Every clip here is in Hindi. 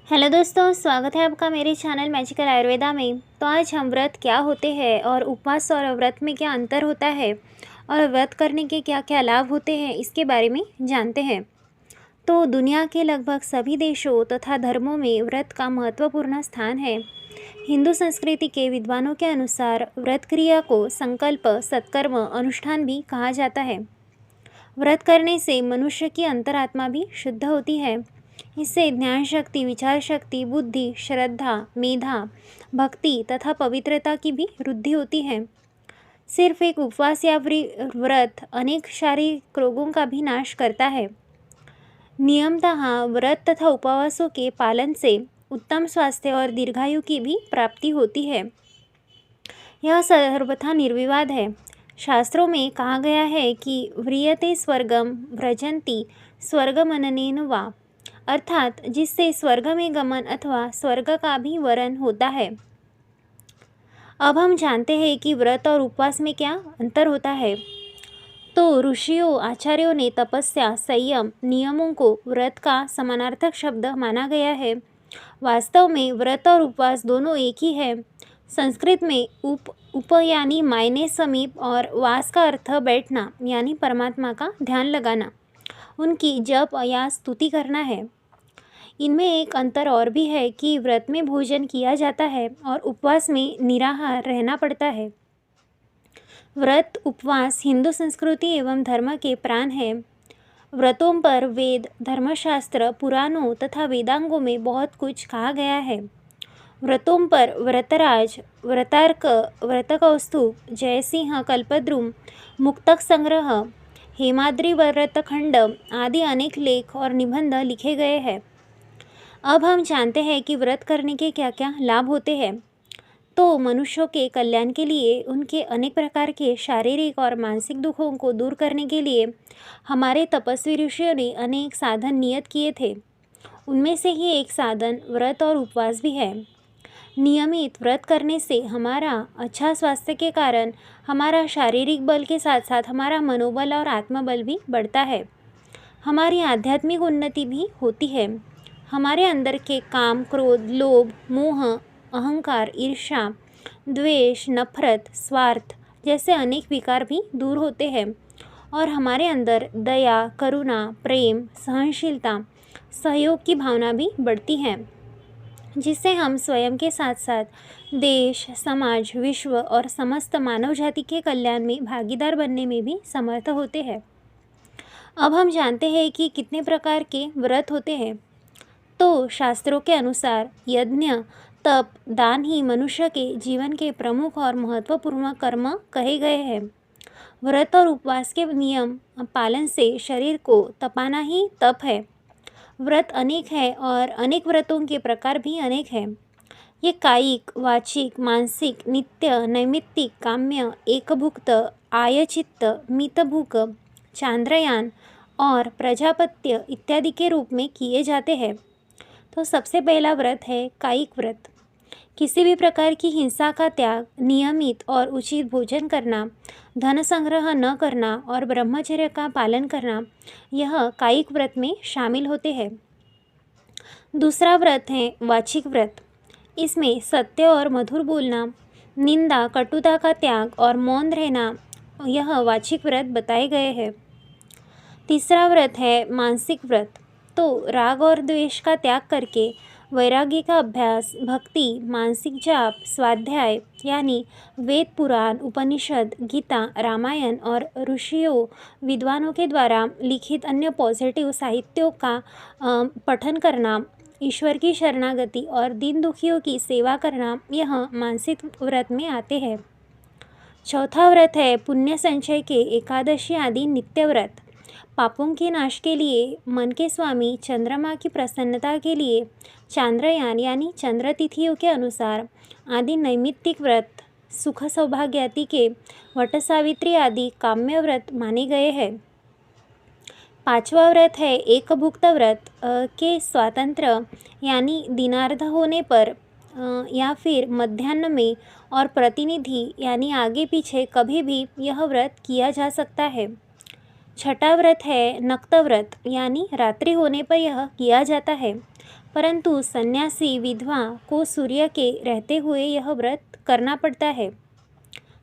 हेलो दोस्तों, स्वागत है आपका मेरे चैनल मैजिकल आयुर्वेदा में। तो आज हम व्रत क्या होते हैं और उपवास और व्रत में क्या अंतर होता है और व्रत करने के क्या क्या लाभ होते हैं इसके बारे में जानते हैं। तो दुनिया के लगभग सभी देशों तथा धर्मों में व्रत का महत्वपूर्ण स्थान है। हिंदू संस्कृति के विद्वानों के अनुसार व्रत क्रिया को संकल्प, सत्कर्म, अनुष्ठान भी कहा जाता है। व्रत करने से मनुष्य की अंतरात्मा भी शुद्ध होती है। इससे ज्ञान शक्ति, विचार शक्ति, बुद्धि, श्रद्धा, मेधा, भक्ति तथा पवित्रता की भी वृद्धि होती है। सिर्फ एक उपवास या व्रत अनेक शारीरिक रोगों का भी नाश करता है। नियमतः व्रत तथा उपवासों के पालन से उत्तम स्वास्थ्य और दीर्घायु की भी प्राप्ति होती है। यह सर्वथा निर्विवाद है। शास्त्रों में कहा गया है कि व्रियते स्वर्गम व्रजंती स्वर्गमननेन वा, अर्थात जिससे स्वर्ग में गमन अथवा स्वर्ग का भी वरण होता है। अब हम जानते हैं कि व्रत और उपवास में क्या अंतर होता है। तो ऋषियों, आचार्यों ने तपस्या, संयम, नियमों को व्रत का समानार्थक शब्द माना गया है। वास्तव में व्रत और उपवास दोनों एक ही है। संस्कृत में उप यानी मायने, समीप, और वास का अर्थ बैठना यानी परमात्मा का ध्यान लगाना, उनकी जप या स्तुति करना है। इनमें एक अंतर और भी है कि व्रत में भोजन किया जाता है और उपवास में निराहार रहना पड़ता है। व्रत, उपवास हिंदू संस्कृति एवं धर्म के प्राण है। व्रतों पर वेद, धर्मशास्त्र, पुराणों तथा वेदांगों में बहुत कुछ कहा गया है। व्रतों पर व्रतराज, व्रतार्क, व्रतकौस्तुभ, जयसिंह कल्पद्रुम, मुक्तक संग्रह, हेमाद्रि व्रतखंड आदि अनेक लेख और निबंध लिखे गए हैं। अब हम जानते हैं कि व्रत करने के क्या क्या लाभ होते हैं। तो मनुष्यों के कल्याण के लिए, उनके अनेक प्रकार के शारीरिक और मानसिक दुखों को दूर करने के लिए हमारे तपस्वी ऋषियों ने अनेक साधन नियत किए थे। उनमें से ही एक साधन व्रत और उपवास भी है। नियमित व्रत करने से हमारा अच्छा स्वास्थ्य के कारण हमारा शारीरिक बल के साथ साथ हमारा मनोबल और आत्मबल भी बढ़ता है। हमारी आध्यात्मिक उन्नति भी होती है। हमारे अंदर के काम, क्रोध, लोभ, मोह, अहंकार, ईर्ष्या, द्वेष, नफरत, स्वार्थ जैसे अनेक विकार भी दूर होते हैं और हमारे अंदर दया, करुणा, प्रेम, सहनशीलता, सहयोग की भावना भी बढ़ती है, जिससे हम स्वयं के साथ साथ देश, समाज, विश्व और समस्त मानव जाति के कल्याण में भागीदार बनने में भी समर्थ होते हैं। अब हम जानते हैं कि कितने प्रकार के व्रत होते हैं। तो शास्त्रों के अनुसार यज्ञ, तप, दान ही मनुष्य के जीवन के प्रमुख और महत्वपूर्ण कर्म कहे गए हैं। व्रत और उपवास के नियम पालन से शरीर को तपाना ही तप है। व्रत अनेक है और अनेक व्रतों के प्रकार भी अनेक हैं। ये कायिक, वाचिक, मानसिक, नित्य, नैमित्तिक, काम्य, एकभुक्त, आयचित्त, मितभुक, चांद्रयान और प्रजापत्य इत्यादि के रूप में किए जाते हैं। तो सबसे पहला व्रत है कायिक व्रत। किसी भी प्रकार की हिंसा का त्याग, नियमित और उचित भोजन करना, धन संग्रह न करना और ब्रह्मचर्य का पालन करना, यह कायिक व्रत में शामिल होते हैं। दूसरा व्रत है वाचिक व्रत। इसमें सत्य और मधुर बोलना, निंदा, कटुता का त्याग और मौन रहना, यह वाचिक व्रत बताए गए हैं। तीसरा व्रत है मानसिक व्रत। तो राग और द्वेष का त्याग करके वैराग्य का अभ्यास, भक्ति, मानसिक जाप, स्वाध्याय यानी वेद, पुराण, उपनिषद, गीता, रामायण और ऋषियों, विद्वानों के द्वारा लिखित अन्य पॉजिटिव साहित्यों का पठन करना, ईश्वर की शरणागति और दीन दुखियों की सेवा करना, यह मानसिक व्रत में आते हैं। चौथा व्रत है पुण्य संचय के एकादशी आदि नित्य व्रत। पापों के नाश के लिए, मन के स्वामी चंद्रमा की प्रसन्नता के लिए चांद्रयान यानी चंद्र तिथियों के अनुसार आदि नैमित्तिक व्रत, सुख सौभाग्यादि के वट सावित्री आदि काम्य व्रत माने गए हैं। पांचवा व्रत है एकभुक्त व्रत के स्वातंत्र यानी दिनार्ध होने पर या फिर मध्याह्न में और प्रतिनिधि यानी आगे पीछे कभी भी यह व्रत किया जा सकता है। छठा व्रत है नक्त व्रत यानी रात्रि होने पर यह किया जाता है। परंतु सन्यासी विधवा को सूर्य के रहते हुए यह व्रत करना पड़ता है।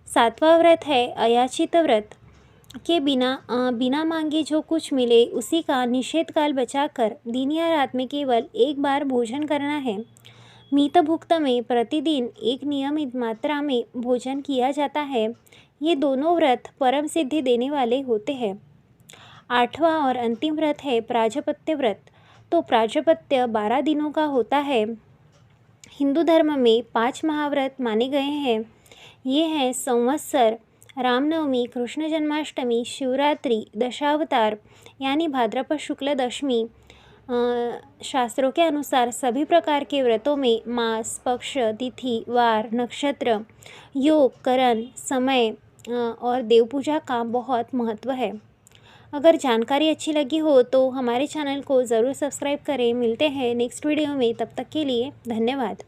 7वां व्रत है अयाचित व्रत के बिना मांगे जो कुछ मिले उसी का निषेध काल बचाकर दिन या रात में केवल एक बार भोजन करना है। मितभुक्त में प्रतिदिन एक नियमित मात्रा में भोजन किया जाता है। ये दोनों व्रत परम सिद्धि देने वाले होते हैं। 8वां और अंतिम व्रत है प्राजपत्य व्रत। तो प्राजपत्य 12 दिनों का होता है। हिंदू धर्म में 5 महाव्रत माने गए हैं। ये हैं संवत्सर, रामनवमी, कृष्ण जन्माष्टमी, शिवरात्रि, दशावतार यानी भाद्रपद शुक्ल दशमी। शास्त्रों के अनुसार सभी प्रकार के व्रतों में मास, पक्ष, तिथि, वार, नक्षत्र, योग, करण, समय और देव पूजा का बहुत महत्व है। अगर जानकारी अच्छी लगी हो तो हमारे चैनल को ज़रूर सब्सक्राइब करें। मिलते हैं नेक्स्ट वीडियो में, तब तक के लिए धन्यवाद।